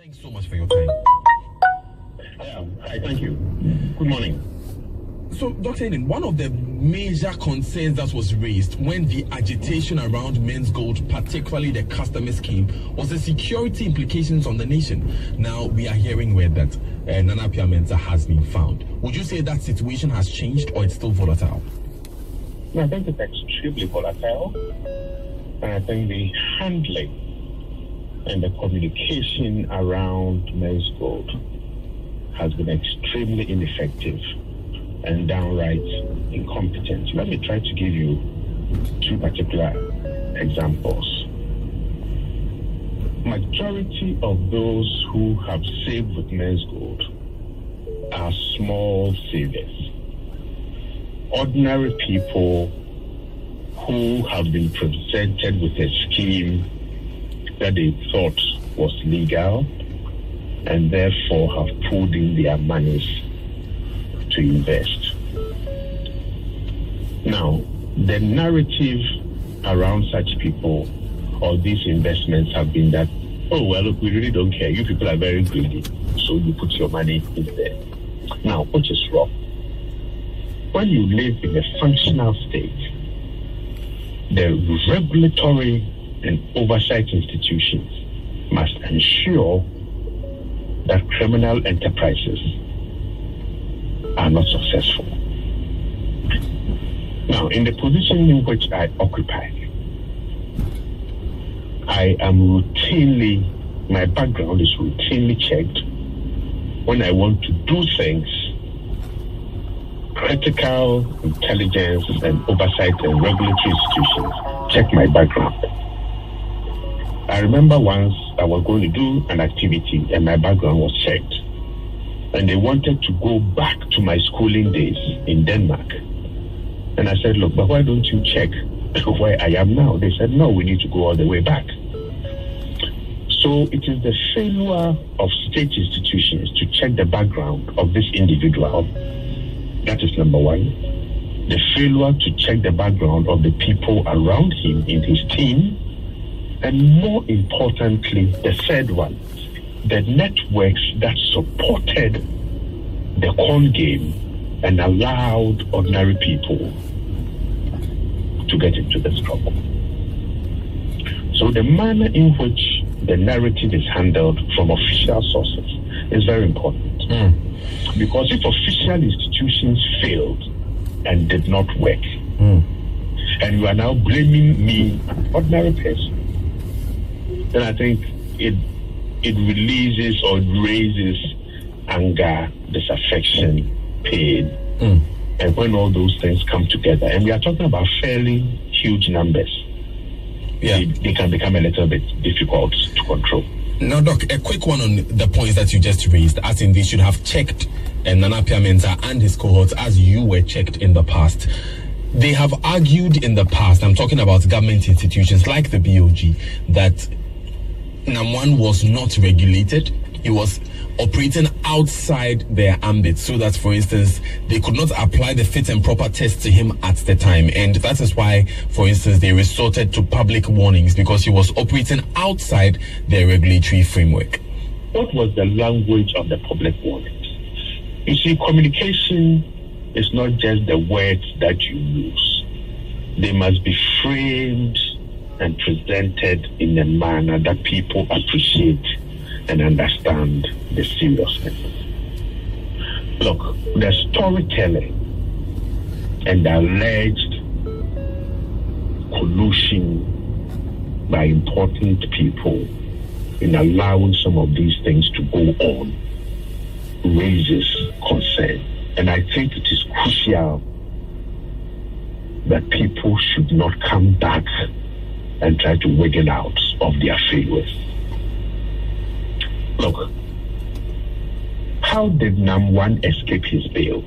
Thanks so much for your time. Hi, thank you. Good morning. So, Dr. Anin, one of the major concerns that was raised when the agitation around Menzgold, particularly the customer scheme, was the security implications on the nation. Now, we are hearing where that Nana Mensah has been found. Would you say that situation has changed or it's still volatile? No, I think it's extremely volatile. And I think the handling and the communication around Menzgold has been extremely ineffective and downright incompetent. Let me try to give you two particular examples. Majority of those who have saved with Menzgold are small savers, ordinary people who have been presented with a scheme that they thought was legal and therefore have pulled in their monies to invest. Now, the narrative around such people or these investments have been that, oh, well, look, we really don't care. You people are very greedy, so you put your money in there. Now, which is wrong? When you live in a functional state, the regulatory and oversight institutions must ensure that criminal enterprises are not successful. Now, in the position in which I occupy, I am routinely, my background is routinely checked when I want to do things. Critical intelligence and oversight and regulatory institutions check my background. I remember once I was going to do an activity and my background was checked. And they wanted to go back to my schooling days in Denmark. And I said, look, but why don't you check where I am now? They said, no, we need to go all the way back. So it is the failure of state institutions to check the background of this individual. That is number one. The failure to check the background of the people around him in his team. And more importantly, the third one, the networks that supported the con game and allowed ordinary people to get into this trouble. So the manner in which the narrative is handled from official sources is very important. Because if official institutions failed and did not work, and you are now blaming me, an ordinary person, then I think it releases or raises anger, disaffection, pain. And when all those things come together, and we are talking about fairly huge numbers, they can become a little bit difficult to control. Now, Doc, a quick one on the points that you just raised, as in they should have checked Nana Mensah and his cohorts as you were checked in the past. They have argued in the past, I'm talking about government institutions like the BOG, that Nam1 was not regulated. It was operating outside their ambit, so that, for instance, they could not apply the fit and proper test to him at the time. And that is why, for instance, they resorted to public warnings, because he was operating outside their regulatory framework. What was the language of the public warnings? You see, communication is not just the words that you use. They must be framed and presented in a manner that people appreciate and understand the seriousness. Look, the storytelling and the alleged collusion by important people in allowing some of these things to go on raises concern. And I think it is crucial that people should not come back and try to wiggle out of their failures. Look, how did Nam1 escape his bail?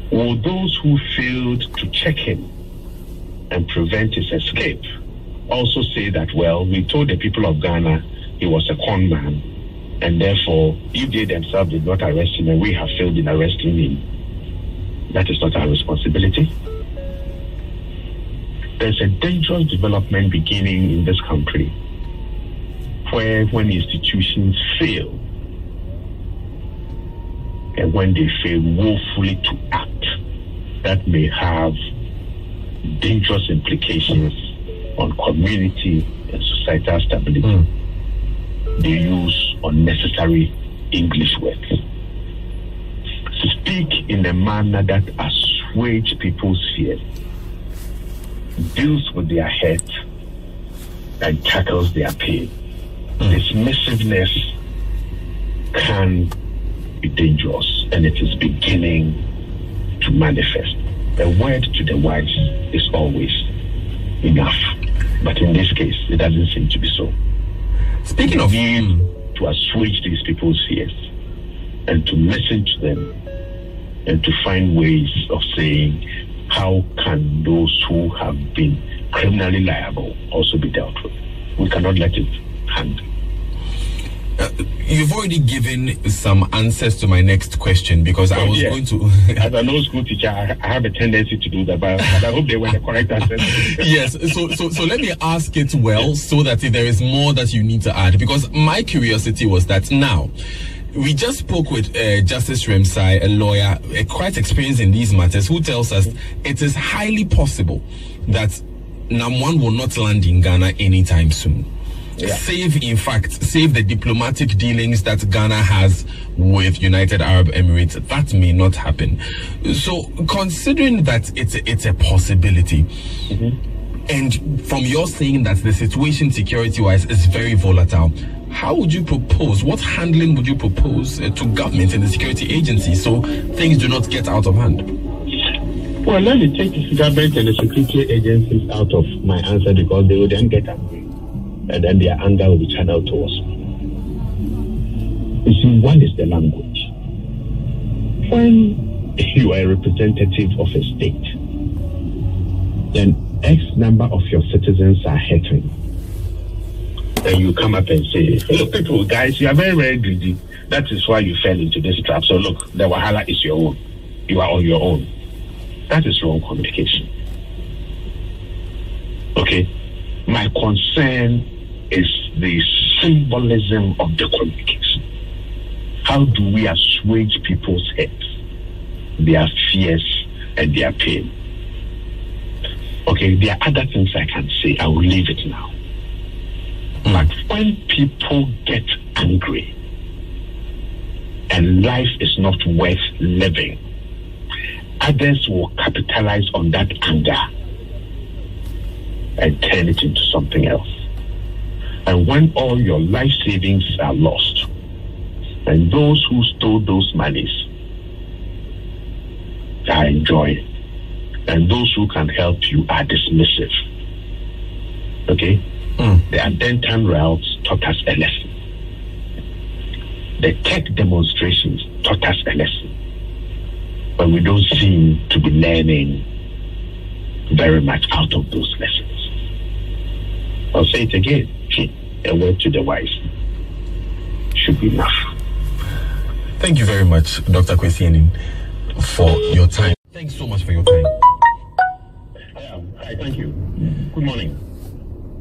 Will those who failed to check him and prevent his escape also say that, well, we told the people of Ghana he was a con man, and therefore, if they themselves did not arrest him and we have failed in arresting him, that is not our responsibility? There's a dangerous development beginning in this country where when institutions fail, and when they fail woefully to act, that may have dangerous implications on community and societal stability. They use unnecessary English words. Speak in a manner that assuages people's fears, deals with their hurt, and tackles their pain. Dismissiveness can be dangerous, and it is beginning to manifest. A word to the wise is always enough, but in this case, it doesn't seem to be so. Speaking of to assuage these people's fears and to listen to them and to find ways of saying, how can those who have been criminally liable also be dealt with? We cannot let it hang. You've already given some answers to my next question, because I was going to... As an old school teacher, I have a tendency to do that, but I hope they were the correct answers. Yes, so let me ask it well, so that if there is more that you need to add, because my curiosity was that now, we just spoke with Justice Remsai, a lawyer quite experienced in these matters, who tells us it is highly possible that Namwan will not land in Ghana anytime soon. Yeah. Save the diplomatic dealings that Ghana has with United Arab Emirates. That may not happen. So, considering that it's a possibility, and from your saying that the situation security-wise is very volatile, how would you propose, what handling would you propose to government and the security agency so things do not get out of hand? Well, let me take the government and the security agencies out of my answer, because they will then get angry. And then their anger will be channeled towards me. You see, one is the language. When you are a representative of a state, then X number of your citizens are hurting. And you come up and say, look, people, guys, you are very, very greedy. That is why you fell into this trap. So look, the wahala is your own. You are on your own. That is wrong communication. Okay? My concern is the symbolism of the communication. How do we assuage people's heads, their fears, and their pain? Okay, there are other things I can say. I will leave it now. But when people get angry and life is not worth living, others will capitalize on that anger and turn it into something else. And when all your life savings are lost, and those who stole those monies are enjoying, and those who can help you are dismissive, okay? The Adentan routes taught us a lesson. The tech demonstrations taught us a lesson. But we don't seem to be learning very much out of those lessons. I'll say it again. A word to the wise should be enough. Thank you very much, Dr. Kwesi Anin, for your time. Thanks so much for your time. Hi, thank you. Good morning.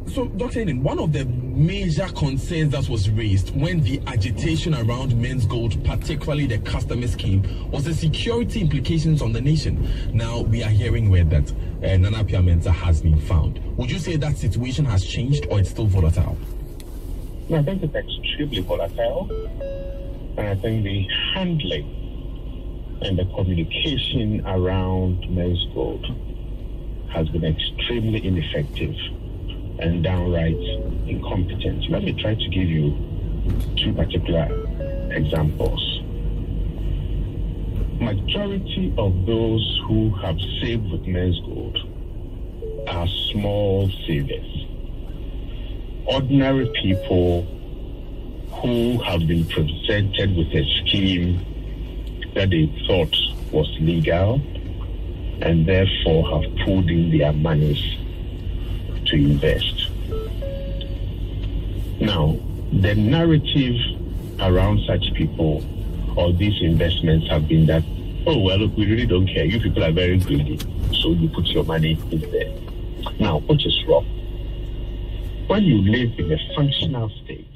So, Dr. Anin, one of the major concerns that was raised when the agitation around Menzgold, particularly the customer scheme, was the security implications on the nation. Now, we are hearing word that Nana Piamenta has been found. Would you say that situation has changed, or it's still volatile? No, I think it's extremely volatile. And I think the handling and the communication around Menzgold has been extremely ineffective and downright incompetent. Let me try to give you two particular examples. Majority of those who have saved with Menzgold are small savers. Ordinary people who have been presented with a scheme that they thought was legal and therefore have pulled in their monies to invest. Now, the narrative around such people or these investments have been that, oh, well, look, we really don't care. You people are very greedy, so you put your money in there. Now, which is wrong? When you live in a functional state,